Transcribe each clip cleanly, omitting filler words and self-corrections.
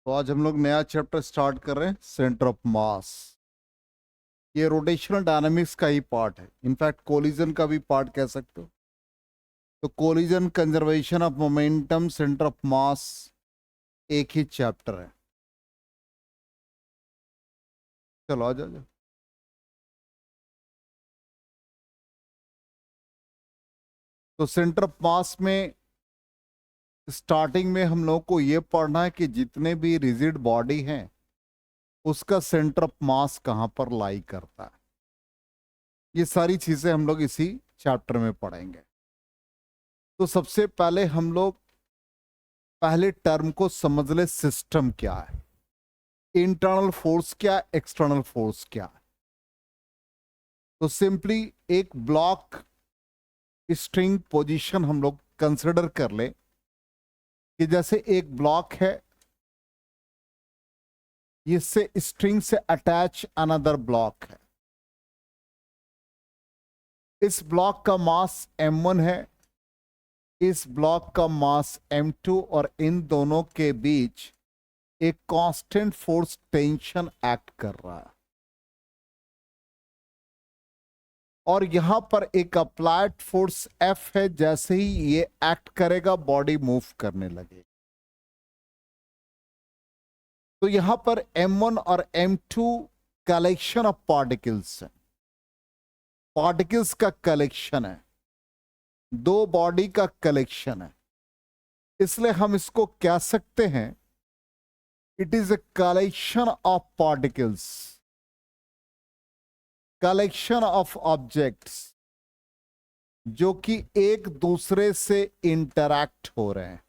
तो आज हम लोग नया चैप्टर स्टार्ट कर रहे हैं, सेंटर ऑफ मास। ये रोटेशनल डायनामिक्स का ही पार्ट है, इनफैक्ट कोलिजन का भी पार्ट कह सकते हो। तो collision, conservation of momentum, centre of मास एक ही चैप्टर है। चलो आ जाओ। तो सेंटर ऑफ मास में स्टार्टिंग में हम लोग को ये पढ़ना है कि जितने भी रिजिड बॉडी हैं उसका सेंटर ऑफ मास कहाँ पर लाई करता है। ये सारी चीजें हम लोग इसी चैप्टर में पढ़ेंगे। तो सबसे पहले हम लोग पहले टर्म को समझ ले, सिस्टम क्या है, इंटरनल फोर्स क्या, एक्सटर्नल फोर्स क्या है। तो सिंपली एक ब्लॉक स्ट्रिंग पोजीशन हम लोग कंसिडर कर ले कि जैसे एक ब्लॉक है, इससे स्ट्रिंग से अटैच अनदर ब्लॉक है। इस ब्लॉक का मास m1 है, इस ब्लॉक का मास m2, और इन दोनों के बीच एक कांस्टेंट फोर्स टेंशन एक्ट कर रहा है। और यहां पर एक अप्लाइड फोर्स F है, जैसे ही ये एक्ट करेगा बॉडी मूव करने लगे। तो यहां पर m1 और m2 कलेक्शन ऑफ पार्टिकल्स है, पार्टिकल्स का कलेक्शन है, दो बॉडी का कलेक्शन है। इसलिए हम इसको कह सकते हैं it is a collection of particles, collection of objects जो कि एक दूसरे से इंटरैक्ट हो रहे हैं,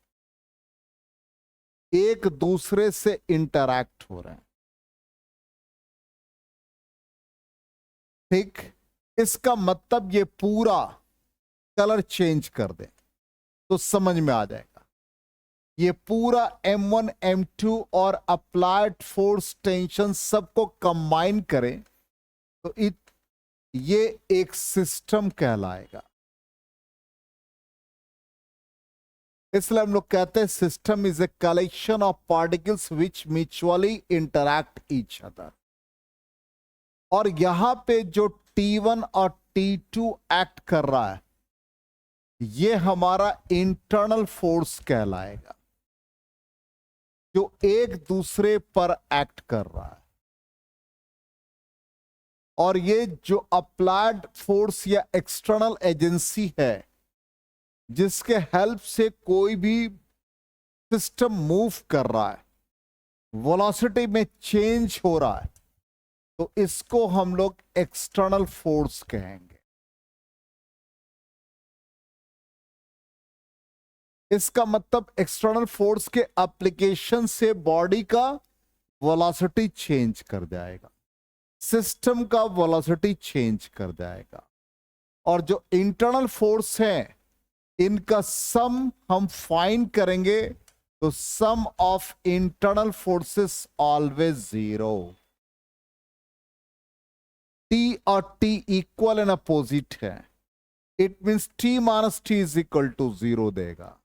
एक दूसरे से इंटरैक्ट हो रहे हैं। ठीक, इसका मतलब ये पूरा कलर चेंज कर दे तो समझ में आ जाएगा। ये पूरा m1 m2 और अप्लाइड फोर्स टेंशन सबको कंबाइन करें तो ये एक सिस्टम कहलाएगा। इसलिए हम लोग कहते हैं system is a collection of particles which mutually interact each other. और यहां पे जो T1 और T2 एक्ट कर रहा है ये हमारा इंटरनल फोर्स कहलाएगा, जो एक दूसरे पर एक्ट कर रहा है। और ये जो अप्लाइड फोर्स या एक्सटर्नल एजेंसी है जिसके हेल्प से कोई भी सिस्टम मूव कर रहा है, वेलोसिटी में चेंज हो रहा है, तो इसको हम लोग एक्सटर्नल फोर्स कहेंगे। इसका मतलब एक्सटर्नल फोर्स के एप्लीकेशन से बॉडी का वेलोसिटी चेंज कर जाएगा, सिस्टम का वेलोसिटी चेंज कर जाएगा। और जो इंटरनल फोर्स है इनका सम हम फाइंड करेंगे तो sum of internal forces always zero. T और T इक्वल एंड अपोजिट है, it means T minus T is equal to zero देगा।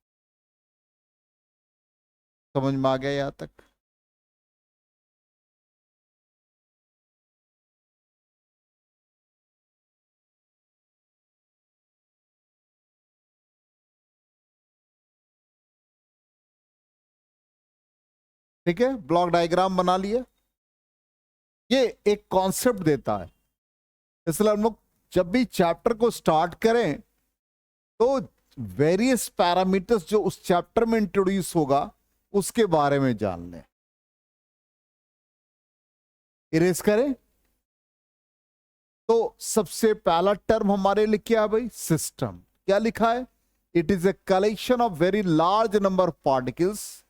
समझ में आ गया यहां तक? ठीक है, ब्लॉक डायग्राम बना लिया। ये एक कॉन्सेप्ट देता है, इसलिए हम लोग जब भी चैप्टर को स्टार्ट करें तो वेरियस पैरामीटर्स जो उस चैप्टर में इंट्रोड्यूस होगा उसके बारे में जान लें। इरेज करें तो सबसे पहला टर्म हमारे लिए क्या है भाई? सिस्टम। क्या लिखा है? It is a collection of very large number of particles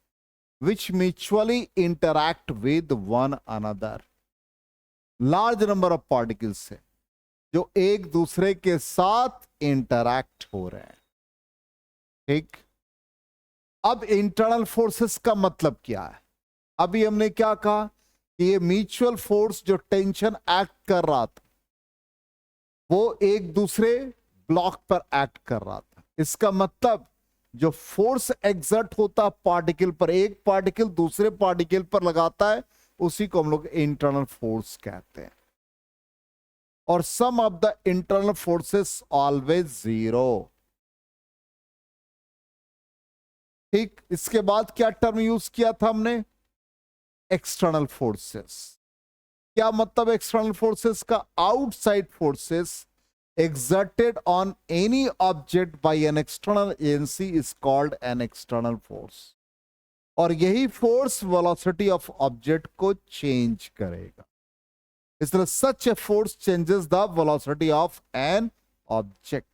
which mutually interact with one another. Large number of particles है जो एक दूसरे के साथ इंटरैक्ट हो रहे हैं। ठीक, अब इंटरनल फोर्सेस का मतलब क्या है? अभी हमने क्या कहा कि ये म्यूचुअल फोर्स जो टेंशन एक्ट कर रहा था वो एक दूसरे ब्लॉक पर एक्ट कर रहा था। इसका मतलब जो फोर्स एग्जर्ट होता है पार्टिकल पर, एक पार्टिकल दूसरे पार्टिकल पर लगाता है, उसी को हम लोग इंटरनल फोर्स कहते हैं। और sum of the internal forces always zero. ठीक, इसके बाद क्या टर्म यूज किया था हमने? External forces. क्या मतलब एक्सटर्नल फोर्सेस का? Outside forces exerted on any object by an external agency is called an external force। और यही फोर्स वेलोसिटी ऑफ ऑब्जेक्ट को चेंज करेगा। इस तरह such a force changes the velocity of an object.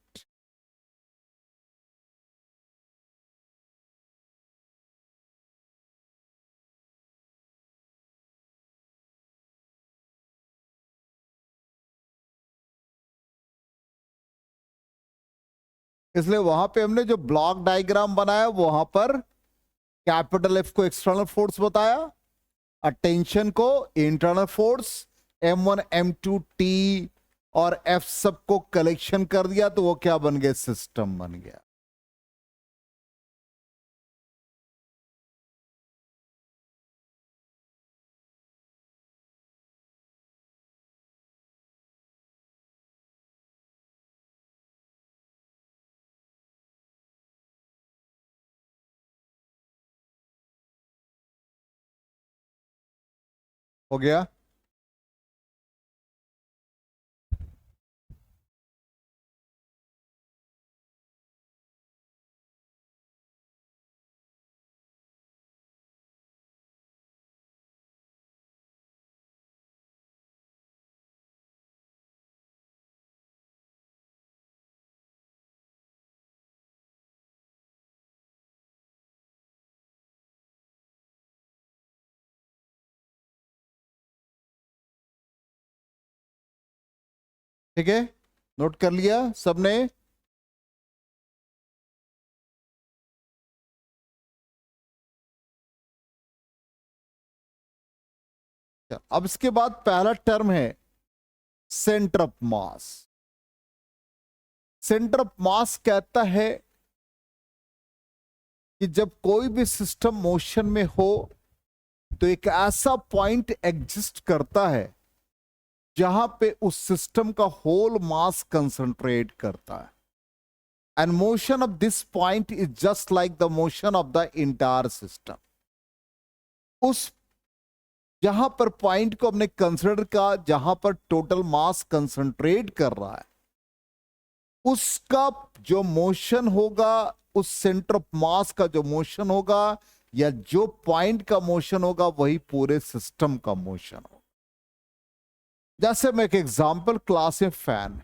इसलिए वहां पे हमने जो ब्लॉक डायग्राम बनाया वहां पर कैपिटल एफ को एक्सटर्नल फोर्स बताया, अटेंशन को internal force, M1 M2 T और F सब को कलेक्शन कर दिया तो वो क्या बन गया? सिस्टम बन गया। हो गया? ठीक है, नोट कर लिया सबने? अब इसके बाद पहला टर्म है centre of mass. Centre of मास कहता है कि जब कोई भी सिस्टम मोशन में हो तो एक ऐसा पॉइंट एग्जिस्ट करता है जहां पे उस सिस्टम का होल मास कंसंट्रेट करता है। And motion of this point is just like the motion of the entire system. उस जहां पर पॉइंट को हमने कंसिडर किया, जहां पर टोटल मास कंसंट्रेट कर रहा है, उसका जो मोशन होगा, उस सेंटर ऑफ मास का जो मोशन होगा या जो पॉइंट का मोशन होगा, वही पूरे सिस्टम का मोशन होगा। जैसे मैं एक एग्जांपल क्लास में फैन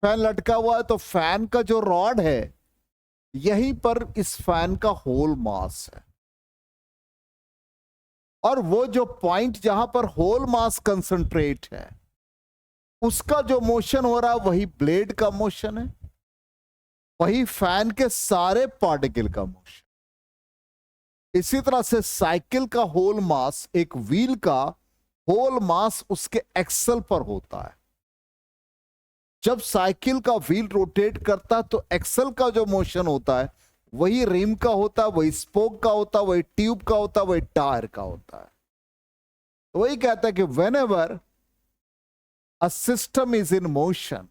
लटका हुआ है तो फैन का जो रॉड है यहीं पर इस फैन का होल मास है, और वो जो पॉइंट जहां पर होल मास कंसंट्रेट है उसका जो मोशन हो रहा है वही ब्लेड का मोशन है, वही फैन के सारे पार्टिकल का मोशन। इसी तरह से साइकिल का होल मास, एक व्हील का होल मास उसके एक्सल पर होता है। जब साइकिल का व्हील रोटेट करता है तो एक्सल का जो मोशन होता है वही रिम का होता है, वही स्पोक का होता है, वही ट्यूब का होता है, वही टायर का होता है। तो वही कहता है कि whenever a system is in motion,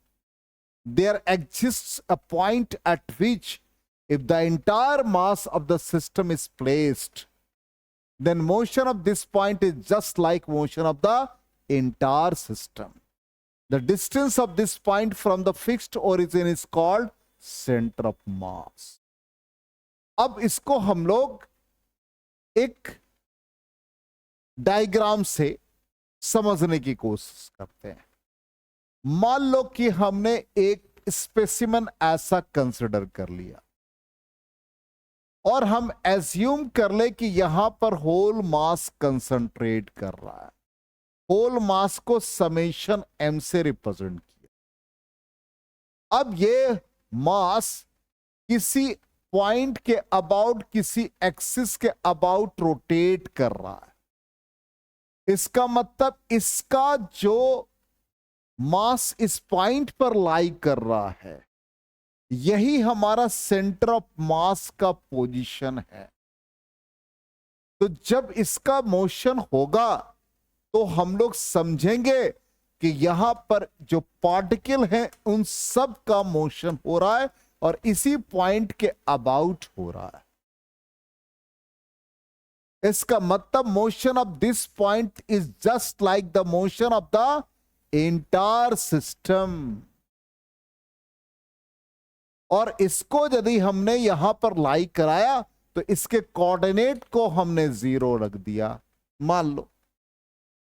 there exists a point at which if the entire mass of the system is placed, then motion of this point is just like motion of the entire system. The distance of this point from the fixed origin is called center of mass. अब इसको हम लोग एक diagram से समझने की कोशिश करते हैं। मान लो कि हमने एक स्पेसिमेन ऐसा कंसिडर कर लिया और हम एज्यूम कर ले कि यहां पर होल मास कंसंट्रेट कर रहा है। होल मास को समेशन m से रिप्रेजेंट किया। अब ये मास किसी पॉइंट के अबाउट, किसी एक्सिस के अबाउट रोटेट कर रहा है। इसका मतलब इसका जो मास इस पॉइंट पर लाई कर रहा है यही हमारा सेंटर ऑफ मास का पोजीशन है। तो जब इसका मोशन होगा तो हम लोग समझेंगे कि यहां पर जो पार्टिकल हैं उन सब का मोशन हो रहा है और इसी पॉइंट के अबाउट हो रहा है। इसका मतलब motion of this point is just like the motion of the entire system. और इसको यदि हमने यहां पर लाई कराया तो इसके कोऑर्डिनेट को हमने 0 रख दिया, मान लो।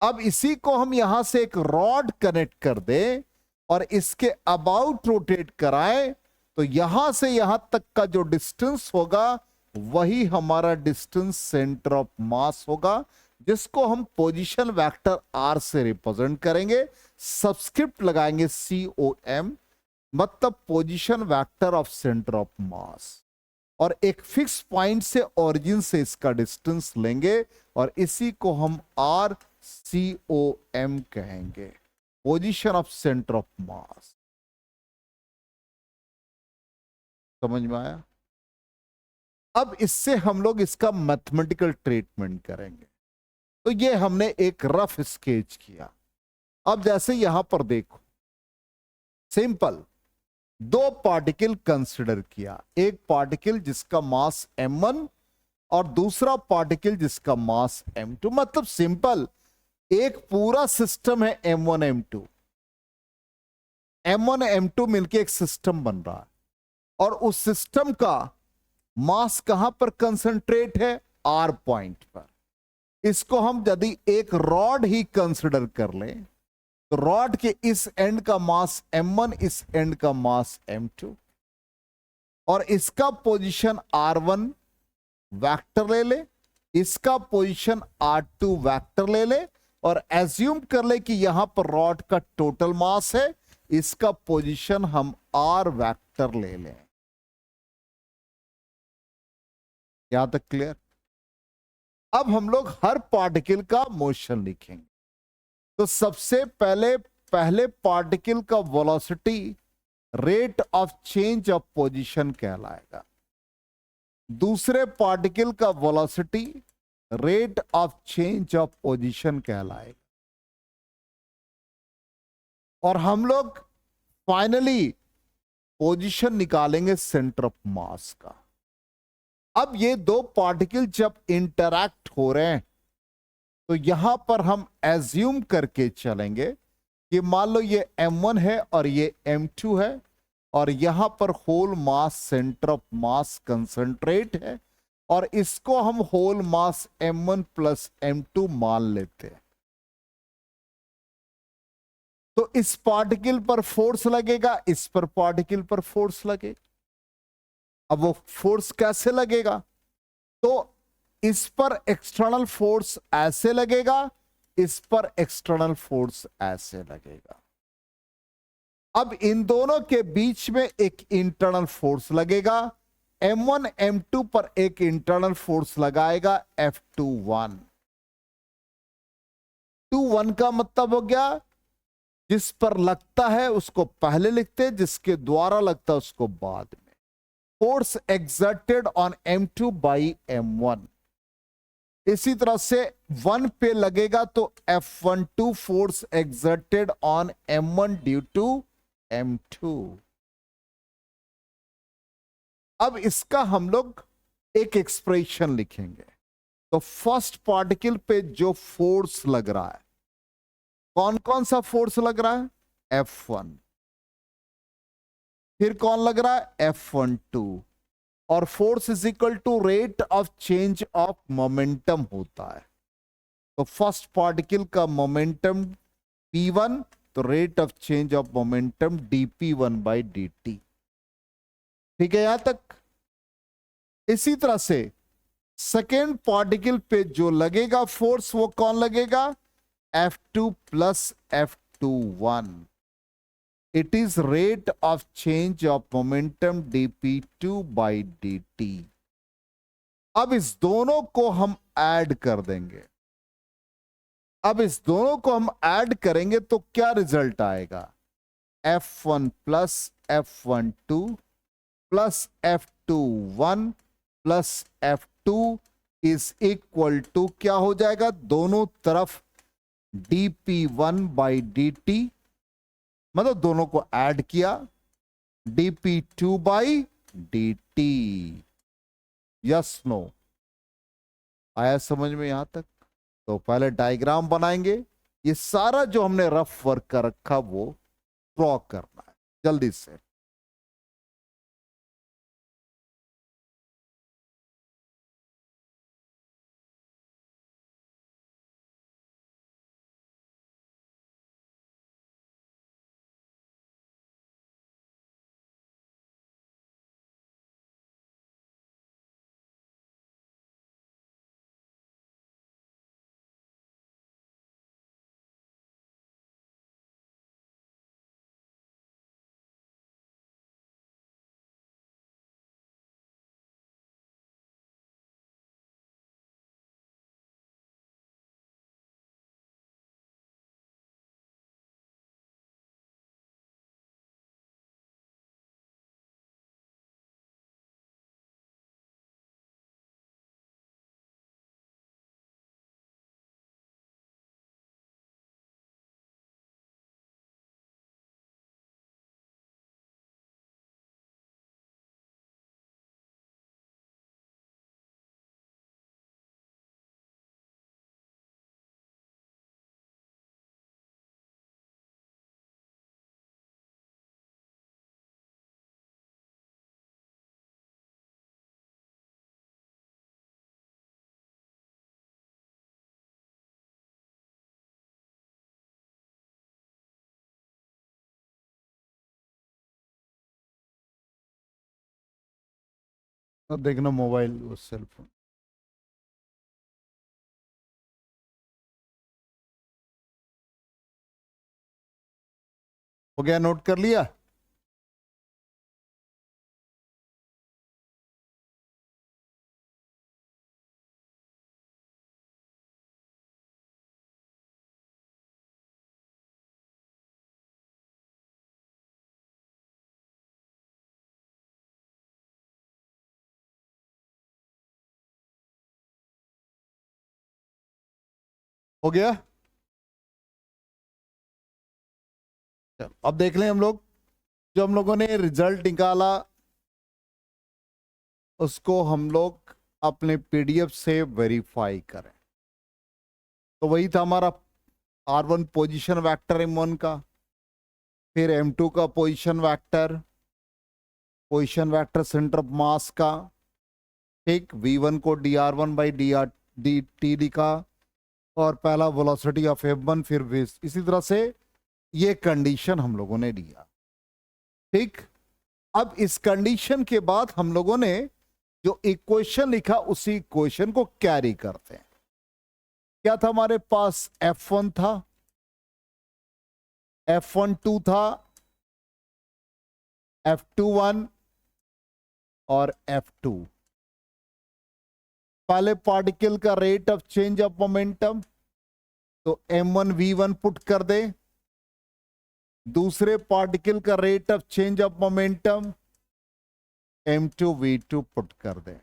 अब इसी को हम यहां से एक रॉड कनेक्ट कर दें और इसके अबाउट रोटेट कराएं तो यहां से यहां तक का जो डिस्टेंस होगा वही हमारा डिस्टेंस सेंटर ऑफ मास होगा, जिसको हम पोजीशन वेक्टर आर से रिप्रेजेंट करेंगे। सबस्क्रिप्ट लगाएंगे COM, मतलब position vector of centre of मास। और एक फिक्स पॉइंट से ओरिजिन से इसका डिस्टेंस लेंगे और इसी को हम RCOM कहेंगे, पोजीशन ऑफ सेंटर ऑफ मास। समझ में आया? अब इससे हम लोग इसका मैथमेटिकल ट्रीटमेंट करेंगे। तो ये हमने एक रफ स्केच किया। अब जैसे यहां पर देखो, सिंपल दो पार्टिकल कंसिडर किया, एक पार्टिकल जिसका मास m1 और दूसरा पार्टिकल जिसका मास m2। मतलब सिंपल, एक पूरा सिस्टम है m1 m2, m1 m2 मिलके एक सिस्टम बन रहा है और उस सिस्टम का मास कहां पर कंसंट्रेट है? R पॉइंट पर। इसको हम यदि एक रॉड ही कंसिडर कर लें तो रॉड के इस एंड का मास m1, इस एंड का मास m2, और इसका पोजीशन R1 वेक्टर ले ले, इसका पोजीशन R2 वेक्टर ले ले और एज्यूम कर ले कि यहां पर रॉड का टोटल मास है, इसका पोजीशन हम R वेक्टर ले लें। यहां तक क्लियर? अब हम लोग हर पार्टिकल का मोशन लिखेंगे। तो सबसे पहले पार्टिकल का velocity rate of change of position कहलाएगा। दूसरे पार्टिकल का velocity rate of change of position कहलाएगा। और हम लोग फाइनली पोजीशन निकालेंगे सेंटर ऑफ मास का। अब ये दो पार्टिकल जब इंटरैक्ट हो रहे हैं तो यहां पर हम एज्यूम करके चलेंगे कि मान लो ये m1 है और ये m2 है और यहां पर whole mass centre of mass concentrate है और इसको हम होल मास m1 प्लस m2 मान लेते हैं। तो इस पार्टिकल पर फोर्स लगेगा, इस पर पार्टिकल पर फोर्स लगेगा। अब वो फोर्स कैसे लगेगा? तो इस पर एक्सटर्नल फोर्स ऐसे लगेगा, इस पर एक्सटर्नल फोर्स ऐसे लगेगा। अब इन दोनों के बीच में एक इंटरनल फोर्स लगेगा। m1 m2 पर एक इंटरनल फोर्स लगाएगा F21। 21 का मतलब हो गया जिस पर लगता है उसको पहले लिखते हैं, जिसके द्वारा लगता है उसको बाद में। Force exerted on m2 by m1। इसी तरह से 1 पे लगेगा तो F12 force exerted on m1 due to m2। अब इसका हम लोग एक एक्सप्रेशन लिखेंगे। तो फर्स्ट पार्टिकल पे जो फोर्स लग रहा है, कौन कौन सा फोर्स लग रहा है? F1। फिर कौन लग रहा है? F12। और force is equal to rate of change of momentum होता है। तो फर्स्ट पार्टिकल का मोमेंटम P1, तो rate of change of momentum dP1 by dt। ठीक है यहां तक? इसी तरह से सेकेंड पार्टिकल पे जो लगेगा फोर्स वो कौन लगेगा? F2 plus F21। It is rate of change of momentum dP2 by dt। अब इस दोनों को हम ऐड कर देंगे। अब इस दोनों को हम ऐड करेंगे तो क्या रिजल्ट आएगा? F1 plus F12 plus F21 plus F2 is equal to क्या हो जाएगा, दोनों तरफ dp1/dt, मतलब दोनों को ऐड किया, dp2/dt। यस नो, आया समझ में यहां तक? तो पहले डायग्राम बनाएंगे, ये सारा जो हमने रफ वर्क कर रखा वो ड्रॉ करना है जल्दी से। अब देखना मोबाइल और सेल फोन। हो गया, नोट कर लिया? हो गया? चलो अब देख लें हम लोग, जो हम लोगों ने रिजल्ट निकाला उसको हम लोग अपने पीडीएफ से वेरीफाई करें। तो वही था हमारा R1 पोजीशन वेक्टर M1 का, फिर M2 का पोजीशन वेक्टर सेंटर ऑफ मास का, ठीक, V1 को dr1/dt लिखा, और पहला वेलोसिटी ऑफ F1, फिर इसी तरह से ये कंडीशन हम लोगों ने लिया। ठीक, अब इस कंडीशन के बाद हम लोगों ने जो इक्वेशन लिखा उसी इक्वेशन को कैरी करते हैं। क्या था हमारे पास? F1 था, F12 था, F21 और F2। पहले पार्टिकल का rate of change of momentum, तो M1 V1 पुट कर दे। दूसरे पार्टिकल का rate of change of momentum M2 V2 put कर दे।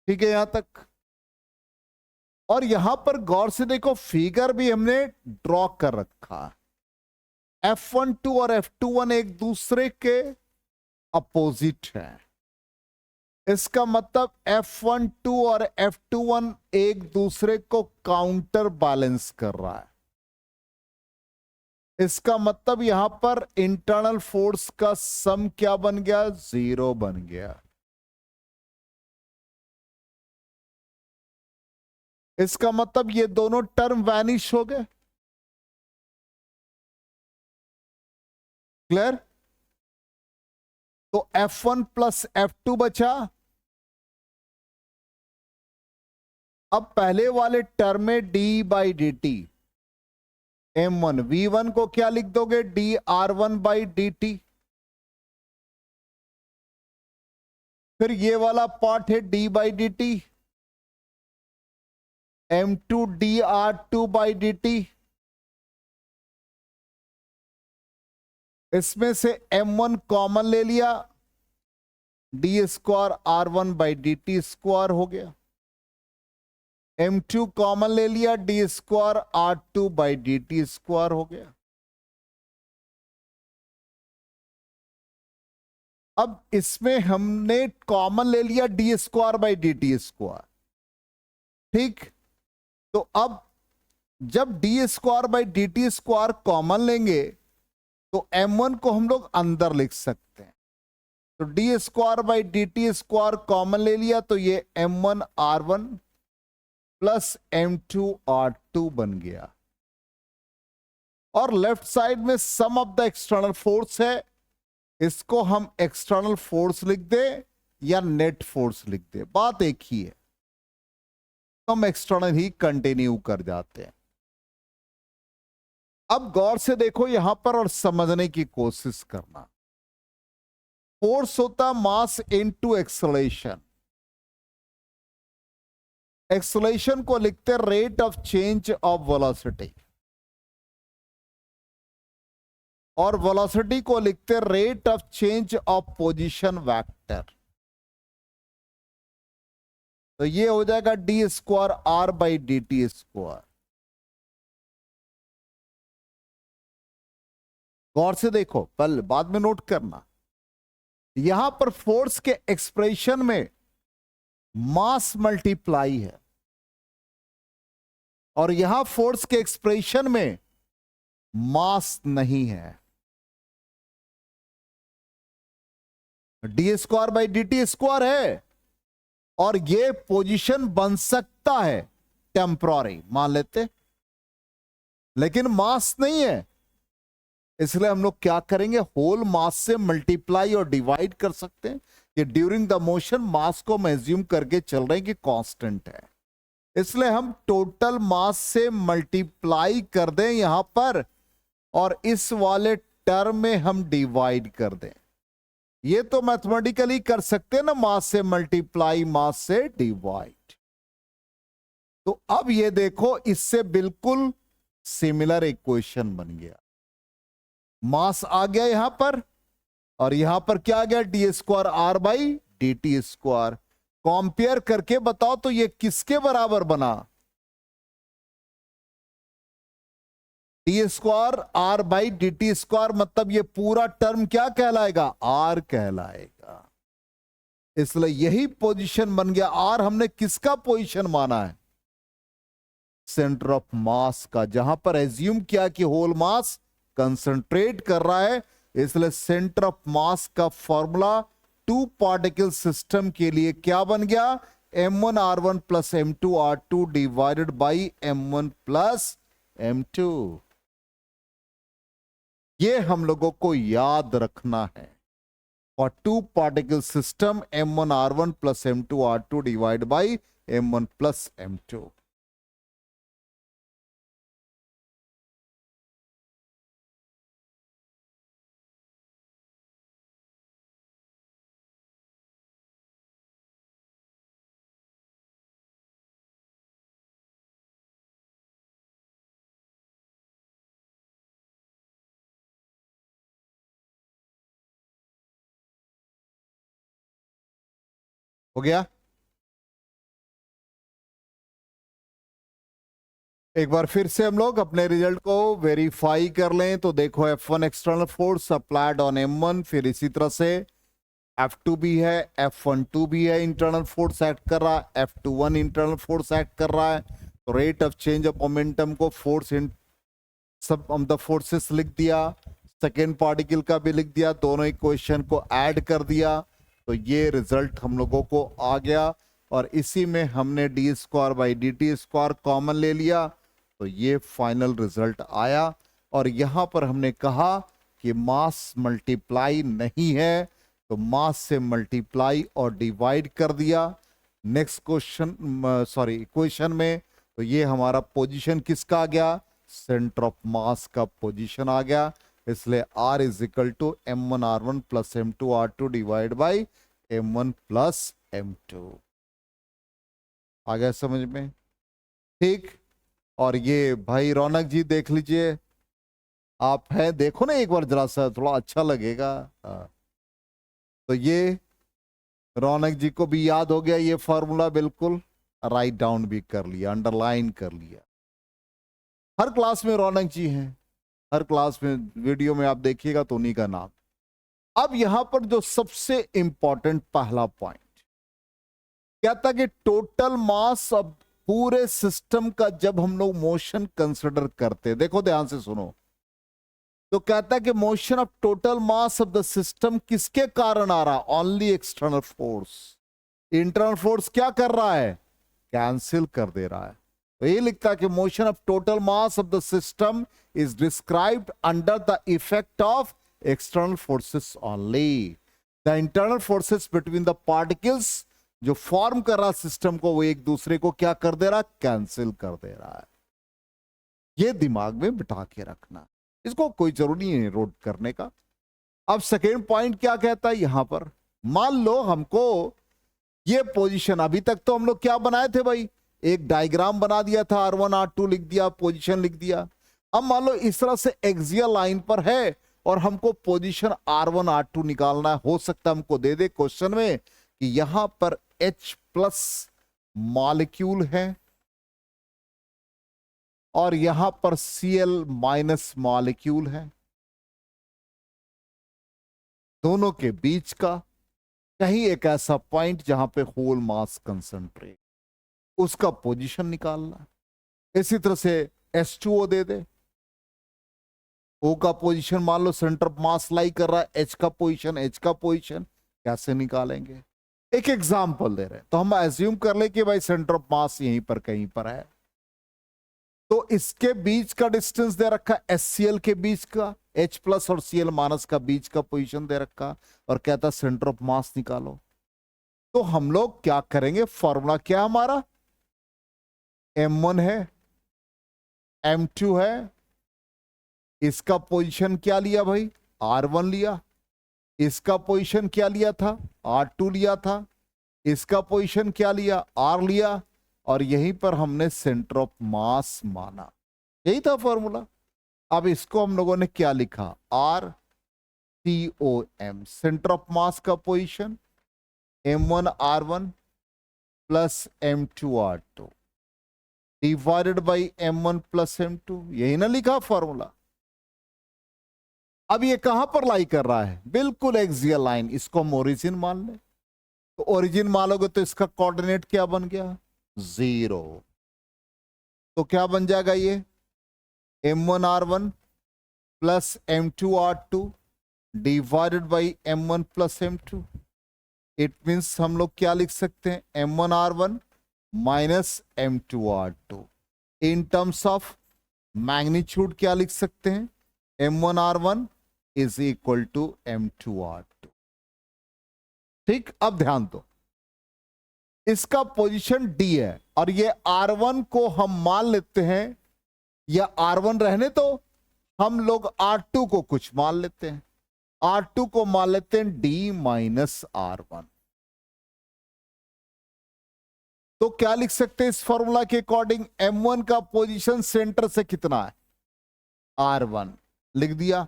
ठीक है यहां तक? और यहां पर गौर से देखो, फिगर भी हमने ड्रॉ कर रखा। F12 और F21 एक दूसरे के अपोजिट है। इसका मतलब F12 और F21 एक दूसरे को काउंटर बैलेंस कर रहा है। इसका मतलब यहां पर इंटरनल फोर्स का सम क्या बन गया? 0 बन गया। इसका मतलब ये दोनों टर्म वैनिश हो गए। क्लियर? तो F1 प्लस F2 बचा। अब पहले वाले टर्म में d/dt, M1 V1 को क्या लिख दोगे? dr1/dt। फिर ये वाला पार्ट है d/dt, M2 dr2/dt। इसमें से M1 कॉमन ले लिया, D square R1 by D T square हो गया। M2 कॉमन ले लिया, D square R2 by D T square हो गया। अब इसमें हमने कॉमन ले लिया D square by D T square, ठीक। तो अब जब D square by D T square common लेंगे तो M1 को हम लोग अंदर लिख सकते हैं। तो D square by D T square common ले लिया तो ये M1 R1 plus M2 R2 बन गया। और लेफ्ट साइड में सम ऑफ द एक्सटर्नल फोर्स है, इसको हम एक्सटर्नल फोर्स लिख दे या नेट फोर्स लिख दे, बात एक ही है, तो हम एक्सटर्नल ही कंटिन्यू कर जाते हैं। अब गौर से देखो यहां पर और समझने की कोशिश करना। फोर्स होता मास इनटू एक्सेलरेशन। एक्सेलरेशन को लिखते rate of change of velocity और वेलोसिटी को लिखते rate of change of position vector. तो ये हो जाएगा d square are by D T square. गौर से देखो, पहले बाद में नोट करना, यहां पर फोर्स के एक्सप्रेशन में मास मल्टीप्लाई है और यहां फोर्स के एक्सप्रेशन में मास नहीं है। D square by D T square है और ये पोजीशन बन सकता है टेम्पररी, मान लेते, लेकिन मास नहीं है। इसलिए हम लोग क्या करेंगे, होल मास से मल्टीप्लाई और डिवाइड कर सकते हैं कि ड्यूरिंग द मोशन मास को हम एज्यूम करके चल रहे हैं कि कांस्टेंट है, इसलिए हम टोटल मास से मल्टीप्लाई कर दें यहां पर और इस वाले टर्म में हम डिवाइड कर दें। ये तो मैथमेटिकली कर सकते हैं ना, मास से मल्टीप्लाई मास से डिवाइड। तो अब ये देखो, इससे बिल्कुल सिमिलर इक्वेशन बन गया। मास आ गया यहां पर और यहां पर क्या आ गया, D square are by D T square. Compare करके बताओ तो ये किसके बराबर बना, D square are by D T square, मतलब ये पूरा टर्म क्या कहलाएगा, आर कहलाएगा। इसलिए यही पोजीशन बन गया। आर हमने किसका पोजीशन माना है, सेंटर ऑफ मास का, जहां पर एज्यूम किया कि होल मास कंसंट्रेट कर रहा है। इसलिए सेंटर ऑफ मास का फॉर्मूला टू पार्टिकल सिस्टम के लिए क्या बन गया, M1 R1 plus M2 R2 divided by M1 plus M2। ये हम लोगों को याद रखना है। और two particle system M1 R1 plus M2 R2 divide by M1 plus M2। हो गया। एक बार फिर से हम लोग अपने रिजल्ट को वेरीफाई कर लें तो देखो, F1 external force applied on M1, फिर इसी तरह से F2 भी है, F12 भी है, इंटरनल फोर्स एक्ट कर रहा है, F21 इंटरनल फोर्स एक्ट कर रहा है। तो rate of change of momentum को फोर्स इन सब ऑफ द फोर्सेस लिख दिया, सेकेंड पार्टिकल का भी लिख दिया, दोनों इक्वेशन को ऐड कर दिया, तो ये रिजल्ट हम लोगों को आ गया। और इसी में हमने D square by D T square common ले लिया, तो ये फाइनल रिजल्ट आया। और यहां पर हमने कहा कि मास मल्टीप्लाई नहीं है, तो मास से मल्टीप्लाई और डिवाइड कर दिया नेक्स्ट क्वेश्चन, सॉरी इक्वेशन में। तो ये हमारा पोजीशन किसका आ गया, सेंटर ऑफ मास का पोजीशन आ गया। इसलिए R is equal to M1 R1 plus M2 R2 divide by M1 plus M2। आ गया समझ में, ठीक। और ये भाई रौनक जी देख लीजिए, आप है, देखो ना एक बार जरा सा, थोड़ा अच्छा लगेगा। तो ये रौनक जी को भी याद हो गया ये फॉर्मूला, बिल्कुल राइट डाउन भी कर लिया, अंडरलाइन कर लिया। हर क्लास में रौनक जी हैं, हर क्लास में वीडियो में आप देखिएगा तो उन्हीं का नाम। अब यहां पर जो सबसे इंपॉर्टेंट पहला पॉइंट कहता कि टोटल मास ऑफ पूरे सिस्टम का जब हम लोग मोशन कंसिडर करते, देखो ध्यान से सुनो, तो कहता है कि motion of total mass of the system किसके कारण आ रहा? Only external force. Internal force क्या कर रहा है? कैंसिल कर दे रहा है। तो ये लिखता है कि motion of total mass of the system is described under the effect of external forces only. The internal forces between the particles जो फॉर्म कर रहा सिस्टम को, वो एक दूसरे को क्या कर दे रहा? कैंसिल कर दे रहा है। ये दिमाग में बिठा के रखना, इसको कोई जरूरी नहीं नोट करने का। अब सेकेंड पॉइंट क्या कहता है यहां पर? मान लो हमको ये पोजीशन, अभी तक तो हम लोग क्या बनाए थे भाई? एक डायग्राम बना दिया था, R1 R2 लिख दिया, पोजीशन लिख दिया। अब मान लो इस तरह से एक्सियल लाइन पर है और हमको पोजीशन R1 R2 निकालना है। हो सकता है हमको दे दे क्वेश्चन में कि यहां पर H प्लस मॉलिक्यूल है और यहां पर Cl माइनस मॉलिक्यूल है, दोनों के बीच का कहीं एक ऐसा पॉइंट जहां पे होल मास कंसंट्रेट, उसका पोजीशन निकालना। इसी तरह से H2O दे दे, O का पोजीशन मान लो सेंटर ऑफ मास लाई कर रहा है, H का पोजीशन कैसे निकालेंगे? एक एग्जांपल दे रहे हैं तो हम एज्यूम कर ले कि भाई सेंटर ऑफ मास यहीं पर कहीं पर है, तो इसके बीच का डिस्टेंस दे रखा HCl के बीच का, H प्लस और Cl माइनस का बीच का पोजीशन दे रखा और कहता सेंटर ऑफ मास निकालो। तो हम लोग क्या करेंगे? फॉर्मूला क्या हमारा? M1 है, M2 है, इसका पोजीशन क्या लिया भाई? R1 लिया, इसका पोजीशन क्या लिया था? R2 लिया था, इसका पोजीशन क्या लिया? R लिया, और यहीं पर हमने सेंटर ऑफ मास माना। यही था फॉर्मूला। अब इसको हम लोगों ने क्या लिखा? RCOM, सेंटर ऑफ मास का position M1 R1 plus M2 R2 divided by M1 plus M2। यही ना लिखा फॉर्मूला। अब ये कहां पर लाई कर रहा है? बिल्कुल एक्सियल लाइन। इसको हम ओरिजिन मान ले, तो ओरिजिन मानोगे तो इसका कोऑर्डिनेट क्या बन गया? 0। तो क्या बन जाएगा ये? M1 R1 plus M2 R2 divided by M1 plus M2। It means हम लोग क्या लिख सकते हैं? M1 R1 minus M2 R2। In terms of magnitude क्या लिख सकते हैं? M1 R1 is equal to M2 R2। ठीक, अब ध्यान दो, इसका पोजीशन D है और ये R1 को हम मान लेते हैं, या R1 रहने तो हम लोग R2 को कुछ मान लेते हैं, R2 को मान लेते हैं D माइनस R1। तो क्या लिख सकते हैं इस फॉर्मूला के अकॉर्डिंग? M1 का पोजीशन सेंटर से कितना है? R1 लिख दिया।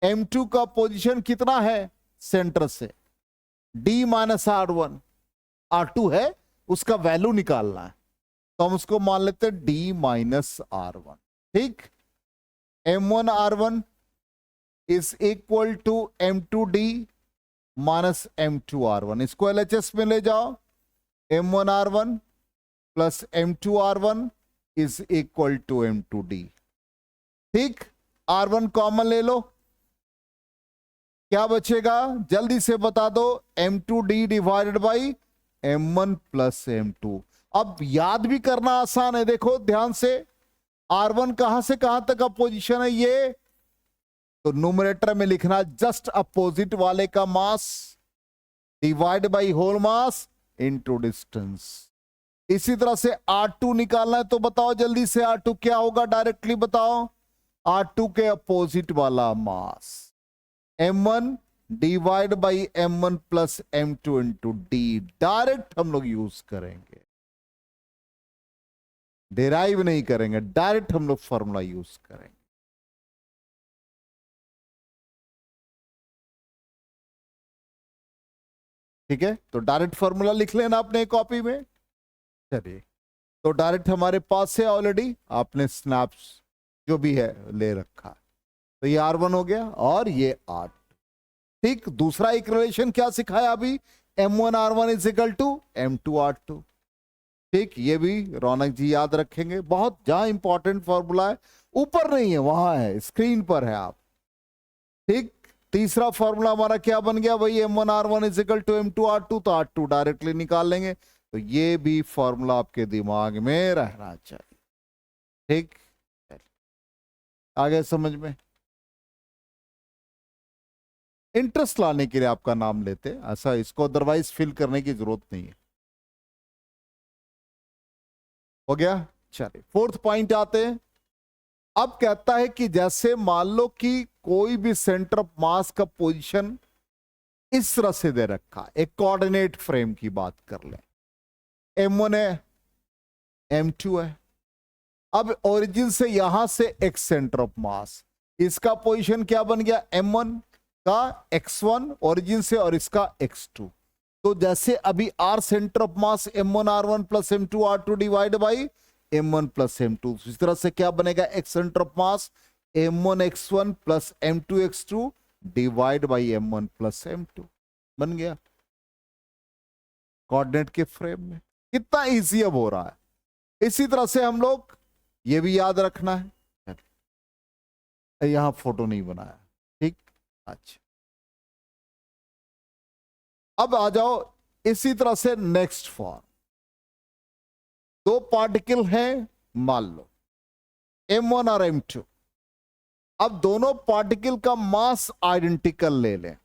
M2 का पोजीशन कितना है सेंटर से? D minus R1। R2 है, उसका वैल्यू निकालना है, तो हम उसको मान लेते हैं D माइनस R1। ठीक, M1 R1 is equal to M2D minus M2 R1। इसको LHS में ले जाओ, M1 R1 plus M2 R1 is equal to M2D। ठीक, R1 कॉमन ले लो, क्या बचेगा? जल्दी से बता दो। M2D divided by M1 plus M2। अब याद भी करना आसान है, देखो ध्यान से। R1 कहां से कहां तक का पोजीशन है ये? तो न्यूमरेटर में लिखना जस्ट अपोजिट वाले का mass divide by whole mass into distance. इसी तरह से R2 निकालना है, तो बताओ जल्दी से R2 क्या होगा? डायरेक्टली बताओ। R2 के अपोजिट वाला मास M1 divide by M1 plus M2 into D। Direct हम लोग यूज करेंगे, डिराइव नहीं करेंगे, डायरेक्ट हम लोग फॉर्मूला यूज करेंगे। ठीक है, तो डायरेक्ट फॉर्मूला लिख लेना अपने कॉपी में। चलिए, तो डायरेक्ट हमारे पास है ऑलरेडी, आपने स्नैप्स जो भी है ले रखा, तो ये R1 हो गया और ये R2। ठीक, दूसरा एक रिलेशन क्या सिखाया अभी, M1R1 is equal to M2R2। ठीक, ये भी रौनक जी याद रखेंगे, बहुत जहां इंपॉर्टेंट फॉर्मूला है, ऊपर नहीं है वहां है, स्क्रीन पर है आप। ठीक, तीसरा फॉर्मूला हमारा क्या बन गया, वही M1R1 is equal to M2R2, तो R2 डायरेक्टली निकाल लेंगे। तो ये भी फॉर्मूला आपके दिमाग में रहना चाहिए। ठीक, आगे समझ में, इंटरेस्ट लाने के लिए आपका नाम लेते, ऐसा इसको अदरवाइज फिल करने की जरूरत नहीं है। हो गया, चलिए फोर्थ पॉइंट आते हैं। अब कहता है कि जैसे मान लो कि कोई भी सेंटर ऑफ मास का पोजीशन इस तरह से दे रखा, एक कोऑर्डिनेट फ्रेम की बात कर लें, M1 है, M2 है। अब ओरिजिन से यहां से एक सेंटर ऑफ मास, इसका पोजीशन क्या बन गया, M1 का x1 ओरिजिन से और इसका x2। तो जैसे अभी R centre of mass M1R1 plus M2R2 divide by M1 plus M2, इस तरह से क्या बनेगा, x centre of mass M1x1 plus M2x2 divide by M1 plus M2 बन गया कोऑर्डिनेट के फ्रेम में। कितना इजी अब हो रहा है। इसी तरह से हम लोग ये भी याद रखना है, यहां फोटो नहीं बनाया, ठीक, अच्छा। अब आ जाओ इसी तरह से नेक्स्ट फॉर्म, दो पार्टिकल हैं मान लो M1 और M2। अब दोनों पार्टिकल का मास आइडेंटिकल ले लें,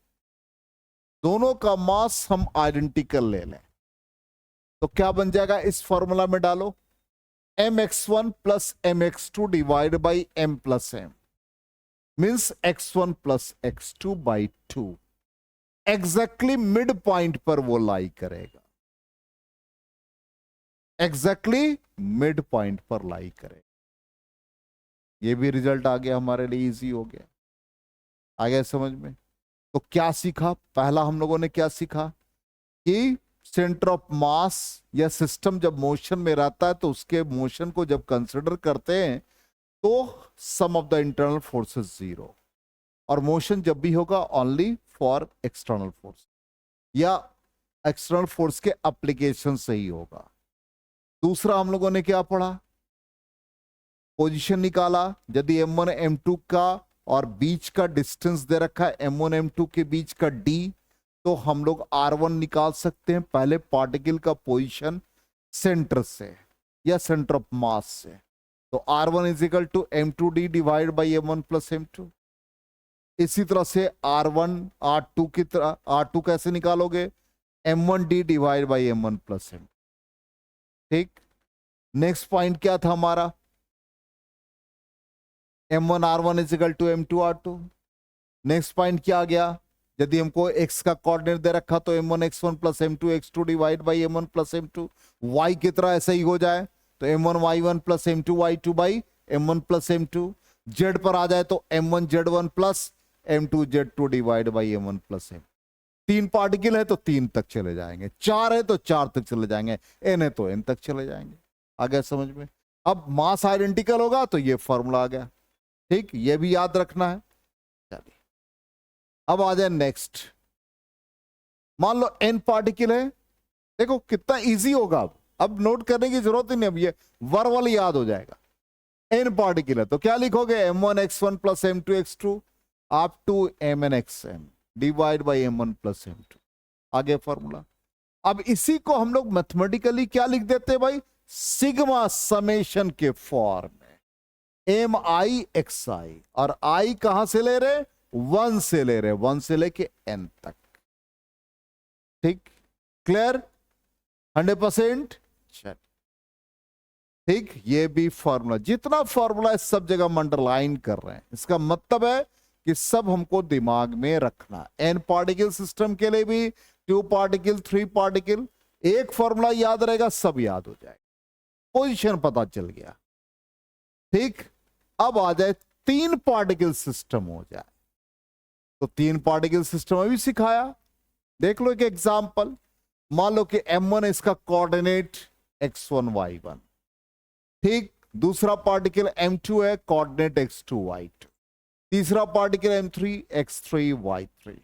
दोनों का मास हम आइडेंटिकल ले लें, तो क्या बन जाएगा, इस फॉर्मूला में डालो, mx1 plus mx2 divide by m plus m means x1 plus x2 by 2। Exactly mid point पर वो लाई करेगा, एग्जैक्टली मिड पॉइंट पर लाई करेगा। ये भी रिजल्ट आ गया हमारे लिए, इजी हो गया, आ गया समझ में। तो क्या सीखा, पहला हम लोगों ने क्या सीखा कि सेंटर ऑफ मास या सिस्टम जब मोशन में रहता है तो उसके मोशन को जब कंसिडर करते हैं तो sum of the internal forces zero, और मोशन जब भी होगा ओनली फॉर एक्सटर्नल फोर्स या एक्सटर्नल फोर्स के एप्लीकेशन से ही होगा। दूसरा हम लोगों ने क्या पढ़ा, पोजीशन निकाला, यदि M1 M2 का और बीच का डिस्टेंस दे रखा है M1 M2 के बीच का D, तो हम लोग R1 निकाल सकते हैं पहले पार्टिकल का पोजीशन सेंटर से या सेंटर ऑफ मास से। तो R1 is equal to M2D divide by M1 plus M2। इसी तरह से R1 R2 की तरह R2 कैसे निकालोगे, M1D divide by M1 plus M। ठीक, नेक्स्ट पॉइंट क्या था हमारा, M1 R1 is equal to M2 R2। Next point क्या आ गया, यदि हमको x का कोऑर्डिनेट दे रखा तो M1 x1 plus M2 x2 divide by M1 plus M2। y की तरह ऐसे ही हो जाए तो M1 y1 plus M2 y2 by M1 plus M2। z पर आ जाए तो M1 z1 plus M2 z2 divide by M1 plus M। तीन पार्टिकल है तो तीन तक चले जाएंगे, चार है तो चार तक चले जाएंगे, n है तो n तक चले जाएंगे। आ गया समझ में। अब मास आइडेंटिकल होगा तो ये फॉर्मूला आ गया, ठीक, ये भी याद रखना है। चलिए अब आ जाए नेक्स्ट, मान लो n पार्टिकल है, देखो कितना इजी होगा। अब नोट करने की जरूरत ही नहीं, अब ये वर्बल याद हो जाएगा। n पार्टिकल है तो क्या लिखोगे, M1 x1 plus M2 x2 up to Mn xm divide by M1 plus M2। आगे फॉर्मूला। अब इसी को हम लोग मैथमेटिकली क्या लिख देते हैं भाई, सिग्मा समेशन के फॉर्म में mi(xi), और i कहां से ले रहे, 1 से ले रहे, 1 से लेके n तक। ठीक, क्लियर, 100%। ठीक, ये भी फॉर्मूला, जितना फॉर्मूला है सब जगह हम अंडरलाइन कर रहे हैं, इसका मतलब है कि सब हमको दिमाग में रखना। n पार्टिकल सिस्टम के लिए भी 2 पार्टिकल 3 पार्टिकल, एक फॉर्मूला याद रहेगा, सब याद हो जाएगा, पोजीशन पता चल गया। ठीक, अब आ जाए 3 पार्टिकल सिस्टम हो जाए, तो 3 पार्टिकल सिस्टम अभी सिखाया, देख लो एक एग्जांपल, मान लो कि m1 इसका कोऑर्डिनेट x1 y1, ठीक। दूसरा पार्टिकल m2 है, कोऑर्डिनेट x2 y2। तीसरा पार्टिकल m3 x3 y3।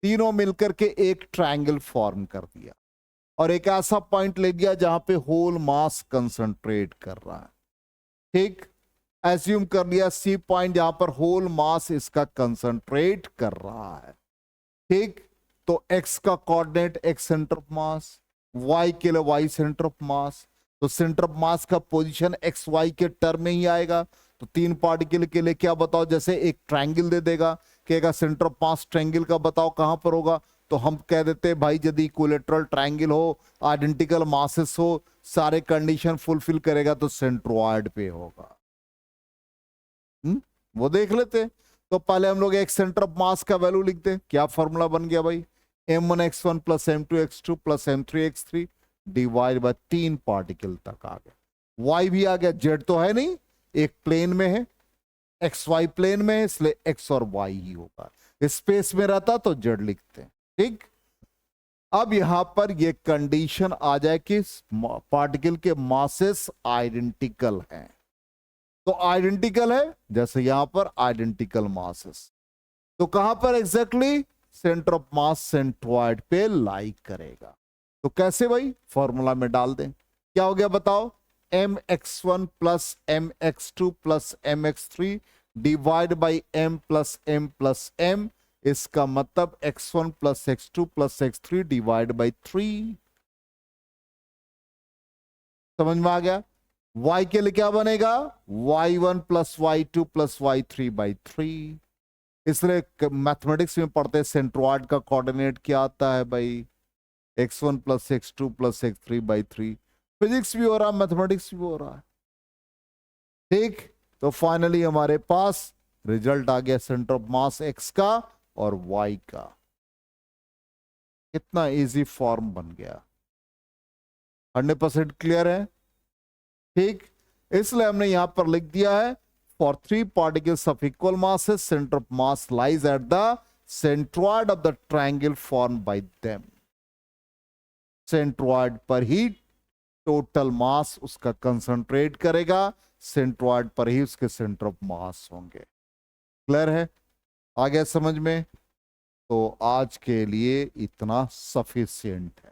तीनों मिलकर के एक ट्रायंगल फॉर्म कर दिया और एक ऐसा पॉइंट ले दिया जहां पे होल मास कंसंट्रेट कर रहा है, ठीक। एज्यूम कर लिया सी पॉइंट जहां पर होल मास इसका कंसंट्रेट कर रहा है, ठीक। तो x का coordinate x centre of mass, y के लिए y सेंटर ऑफ मास, तो सेंटर ऑफ मास का पोजीशन x y के टर्म में ही आएगा। तो तीन पार्टिकल के लिए क्या बताओ, जैसे एक ट्रायंगल दे देगा, कहेगा सेंटर ऑफ मास ट्रायंगल का बताओ कहां पर होगा, तो हम कह देते हैं भाई यदि इक्विलेटरल ट्रायंगल हो, आइडेंटिकल मासेस हो, सारे कंडीशन फुलफिल करेगा तो सेंट्रोइड पे होगा। वो देख लेते। तो पहले हम लोग एक सेंटर ऑफ मास का वैल्यू लिखते, क्या फॉर्मूला बन गया भाई, m1x1 plus m2x2 plus m3x3 divide by 3 particle तक आ गया। y भी आ गया, z तो है नहीं, एक प्लेन में है, xy प्लेन में है, इसलिए x और y ही होगा। स्पेस में रहता तो z लिखते हैं, ठीक। अब यहां पर ये कंडीशन आ जाए कि पार्टिकल के मासेस आइडेंटिकल हैं, तो आइडेंटिकल है, जैसे यहां पर आइडेंटिकल मासेस, तो कहां पर exactly centre of mass centroid पे लाई करेगा। तो कैसे भाई, फॉर्मूला में डाल दें, क्या हो गया बताओ, mx1 plus mx2 plus mx3 divide by m plus m, इसका मतलब x1 plus x2 plus x3 divide by 3। समझ में आ गया। y के लिए क्या बनेगा, y1 plus y2 plus y3 by 3। इसलिए मैथमेटिक्स में पढ़ते हैं सेंट्रोइड का कोऑर्डिनेट क्या आता है भाई, x1 plus x2 plus x3 by 3। Physics भी हो रहा है, मैथमेटिक्स भी हो रहा है, ठीक। तो फाइनली हमारे पास रिजल्ट आ गया सेंटर ऑफ मास x का और y का। कितना इजी फॉर्म बन गया, 100% क्लियर है, ठीक। इसलिए हमने यहां पर लिख दिया है, for 3 particles of equal masses centre of mass lies at the centroid of the triangle form by them. Centroid पर ही टोटल मास उसका कंसंट्रेट करेगा, सेंट्रोइड पर ही उसके सेंटर ऑफ मास होंगे। क्लियर है, आ गया समझ में। तो आज के लिए इतना सफिशिएंट है,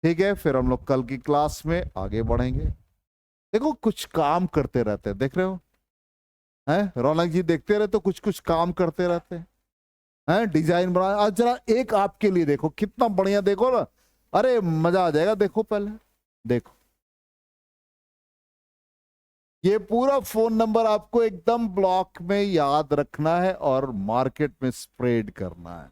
ठीक है। फिर हम लोग कल की क्लास में आगे बढ़ेंगे। देखो कुछ काम करते रहते हैं, देख रहे हो हैं, रौनक जी देखते रहते, कुछ कुछ काम करते रहते हैं, डिजाइन बना। आज जरा एक आपके लिए देखो कितना बढ़िया, देखो ना, अरे मजा आ जाएगा। देखो पहले देखो, ये पूरा फोन नंबर आपको एकदम ब्लॉक में याद रखना है और मार्केट में स्प्रेड करना है।